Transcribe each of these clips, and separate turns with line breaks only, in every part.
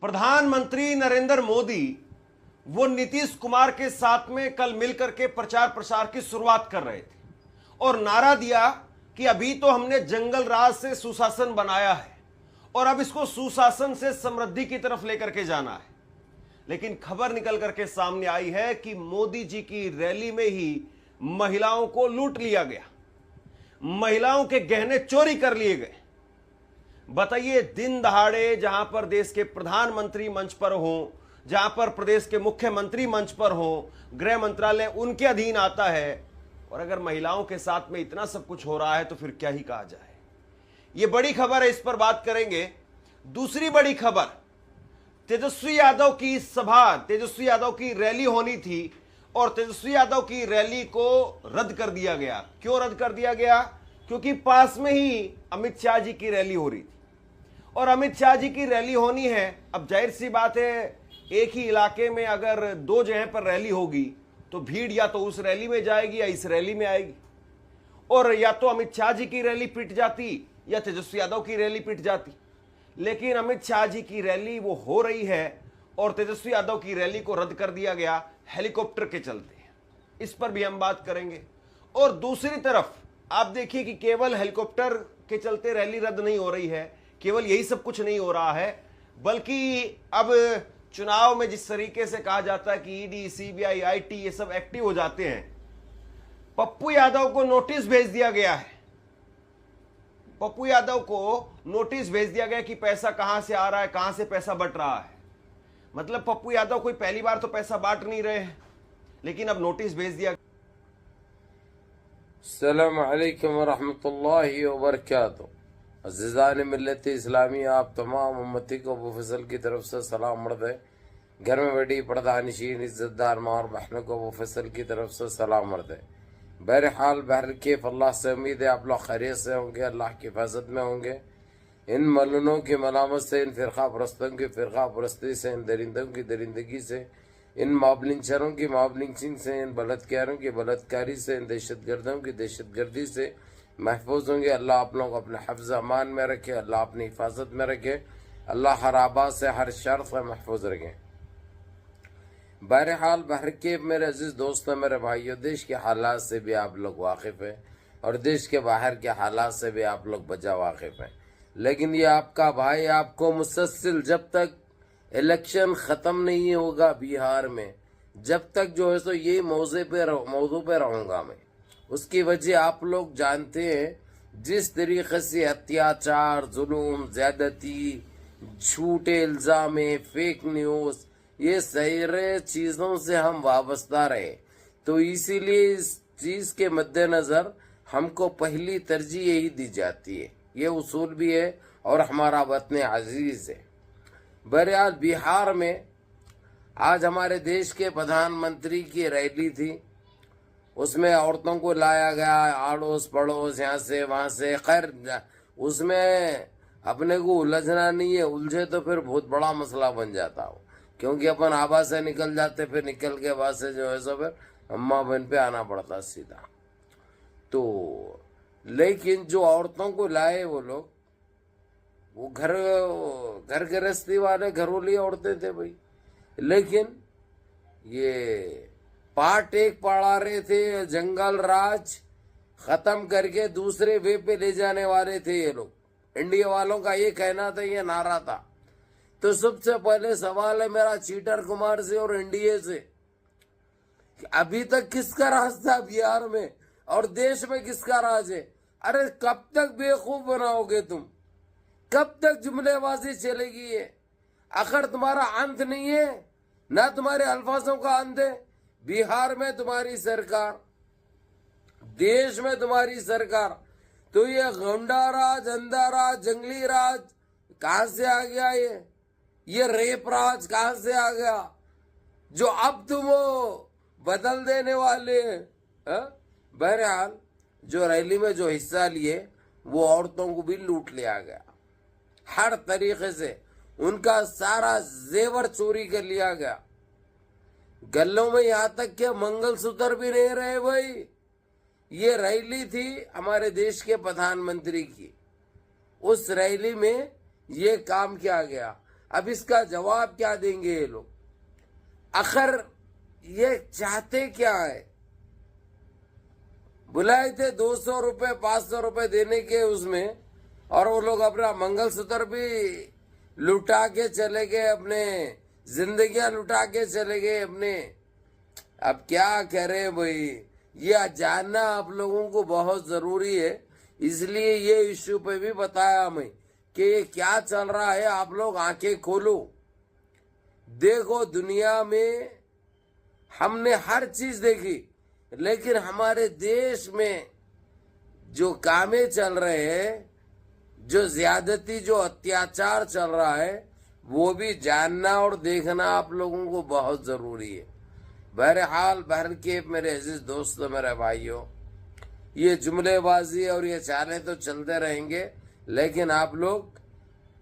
प्रधानमंत्री नरेंद्र मोदी वो नीतीश कुमार के साथ में कल मिलकर के प्रचार प्रसार की शुरुआत कर रहे थे और नारा दिया कि अभी तो हमने जंगल राज से सुशासन बनाया है और अब इसको सुशासन से समृद्धि की तरफ लेकर के जाना है। लेकिन खबर निकल करके सामने आई है कि मोदी जी की रैली में ही महिलाओं को लूट लिया गया, महिलाओं के गहने चोरी कर लिए गए। बताइए, दिन दहाड़े जहां पर देश के प्रधानमंत्री मंच पर हों, जहां पर प्रदेश के मुख्यमंत्री मंच पर हों, गृह मंत्रालय उनके अधीन आता है, और अगर महिलाओं के साथ में इतना सब कुछ हो रहा है तो फिर क्या ही कहा जाए। यह बड़ी खबर है, इस पर बात करेंगे। दूसरी बड़ी खबर, तेजस्वी यादव की सभा, तेजस्वी यादव की रैली होनी थी और तेजस्वी यादव की रैली को रद्द कर दिया गया। क्यों रद्द कर दिया गया? क्योंकि पास में ही अमित शाह जी की रैली हो रही थी और अमित शाह जी की रैली होनी है। अब जाहिर सी बात है, एक ही इलाके में अगर दो जगह पर रैली होगी तो भीड़ या तो उस रैली में जाएगी या इस रैली में आएगी, और या तो अमित शाह जी की रैली पिट जाती या तेजस्वी यादव की रैली पिट जाती। लेकिन अमित शाह जी की रैली वो हो रही है और तेजस्वी यादव की रैली को रद्द कर दिया गया हेलीकॉप्टर के चलते। इस पर भी हम बात करेंगे। और दूसरी तरफ आप देखिए कि केवल हेलीकॉप्टर के चलते रैली रद्द नहीं हो रही है, केवल यही सब कुछ नहीं हो रहा है, बल्कि अब चुनाव में जिस तरीके से कहा जाता है कि ईडी, सीबीआई, आईटी ये सब एक्टिव हो जाते हैं, पप्पू यादव को नोटिस भेज दिया गया है। पप्पू यादव को नोटिस भेज दिया गया कि पैसा कहां से आ रहा है, कहां से पैसा बट रहा है। मतलब पप्पू यादव कोई पहली बार तो पैसा बांट नहीं रहे हैं, लेकिन अब नोटिस भेज दिया।
अस्सलाम वालेकुम वरहमतुल्लाहि वबरकातुहू। अज़ीज़ान मिल्लत इस्लामी, आप तमाम उम्मती को अबू फजल की तरफ से सलाम मर्द है। घर में बैठी पर्दानशीन इज्जतदार माँ और बहनों को अबू फजल की तरफ से सलाम मर्द है। बहरहाल बहरकेफ अल्लाह से उम्मीद है आप लोग खैरियत से होंगे, अल्लाह की हिफाजत में होंगे। इन मलूनों की मलामत से, इन फ़िरक़ा परस्तों की फ़िरक़ा परस्ती से, इन दरिंदों की दरिंदगी से, इन मॉबलिंचरों की मॉबलिंचिंग से, इन बलात्कारों की बलात्कारी से, इन दहशतगर्दों की दहशतगर्दी से महफूज होंगे। अल्लाह आप लोग अपने हफ्ज़ अमान में रखे, अल्लाह अपनी हिफाजत में रखे, अल्लाह हर आबाद से हर शर से महफूज रखें। बहरहाल बहरकेफ मेरे अजीज़ दोस्तों, मेरे भाइयों, देश के हालात से भी आप लोग वाकिफ़ हैं और देश के बाहर के हालात से भी आप लोग बजा वाकिफ़ हैं। लेकिन ये आपका भाई आपको मुसलसल जब तक इलेक्शन ख़त्म नहीं होगा बिहार में, जब तक जो है सो यही मौजू पे रहूँगा मैं। उसकी वजह आप लोग जानते हैं, जिस तरीक़े से अत्याचार, जुल्म, ज़्यादती, झूठे इल्ज़ाम, फेक न्यूज़, ये सारे चीज़ों से हम वाबस्ता रहे, तो इसीलिए इस चीज़ के मद्देनज़र हमको पहली तरजीह यही दी जाती है। ये उसूल भी है और हमारा वतन अजीज़ है। बहरहाल बिहार में आज हमारे देश के प्रधानमंत्री की रैली थी, उसमें औरतों को लाया गया, आड़ोस पड़ोस यहाँ से वहाँ से। खैर उसमें अपने को उलझना नहीं है, उलझे तो फिर बहुत बड़ा मसला बन जाता हो, क्योंकि अपन आबा से निकल जाते, फिर निकल के बाद से जो है सो फिर अम्मा बहन पे आना पड़ता सीधा। तो लेकिन जो औरतों को लाए वो लोग, वो घर गृहस्थी वाले घरोली औरतें थे भाई, लेकिन ये पार्ट एक पढ़ा रहे थे, जंगल राज खत्म करके दूसरे वे पे ले जाने वाले थे ये लोग। इंडिया वालों का ये कहना था, ये नारा था। तो सबसे पहले सवाल है मेरा चीटर कुमार से और एनडीए से, अभी तक किसका राज था बिहार में और देश में किसका राज है? अरे कब तक बेवकूफ बनाओगे तुम? कब तक जुमलेबाजी चलेगी ये? आखिर तुम्हारा अंत नहीं है, ना तुम्हारे अल्फाजों का अंत है। बिहार में तुम्हारी सरकार, देश में तुम्हारी सरकार, तो ये गुंडा राज, अंधा राज, जंगली राज कहां से आ गया? ये रेप राज कहां से आ गया जो अब तुम वो बदल देने वाले हैं? बहरहाल जो रैली में जो हिस्सा लिए वो औरतों को भी लूट लिया गया, हर तरीके से उनका सारा जेवर चोरी कर लिया गया। गलों में यहाँ तक के मंगलसूत्र भी नहीं रहे भाई। ये रैली थी हमारे देश के प्रधानमंत्री की, उस रैली में ये काम किया गया। अब इसका जवाब क्या देंगे ये लोग? आखिर ये चाहते क्या है? बुलाए थे 200 रुपए 500 रुपए देने के उसमें, और वो लोग अपना मंगलसूत्र भी लुटा के चले गए, अपने जिंदगियां लुटा के चले गए अपने। अब क्या कह रहे हैं भाई, ये जानना आप लोगों को बहुत जरूरी है, इसलिए ये इश्यू पे भी बताया हमें कि ये क्या चल रहा है। आप लोग आंखें खोलो, देखो दुनिया में हमने हर चीज देखी, लेकिन हमारे देश में जो कामें चल रहे हैं, जो ज्यादती, जो अत्याचार चल रहा है, वो भी जानना और देखना आप लोगों को बहुत जरूरी है। बहरहाल बहर के मेरे अजीज दोस्तों, मेरे भाइयों, ये जुमलेबाजी और ये चालें तो चलते रहेंगे, लेकिन आप लोग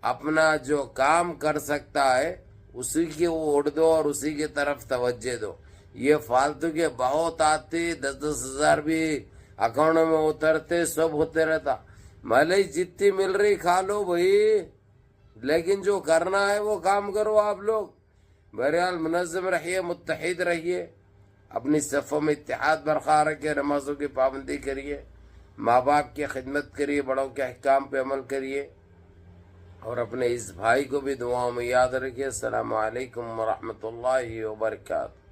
अपना जो काम कर सकता है उसी की ओर दो और उसी की तरफ तवज्जो दो। ये फालतू के बहुत आते, 10-10 हजार भी अकाउंट में उतरते, सब होते रहता। भले जितनी मिल रही खा लो भाई, लेकिन जो करना है वो काम करो आप लोग। बहरहाल मुनज़्ज़म रहिए, मुत्तहिद रहिए, अपनी सफ़ों में इत्तेहाद बरकरार रखिए, नमाजों की पाबंदी करिए, माँ बाप की खिदमत करिए, बड़ों के अहकाम पे अमल करिए, और अपने इस भाई को भी दुआओं में याद रखिए। अस्सलामु अलैकुम व रहमतुल्लाहि व बरकातहू।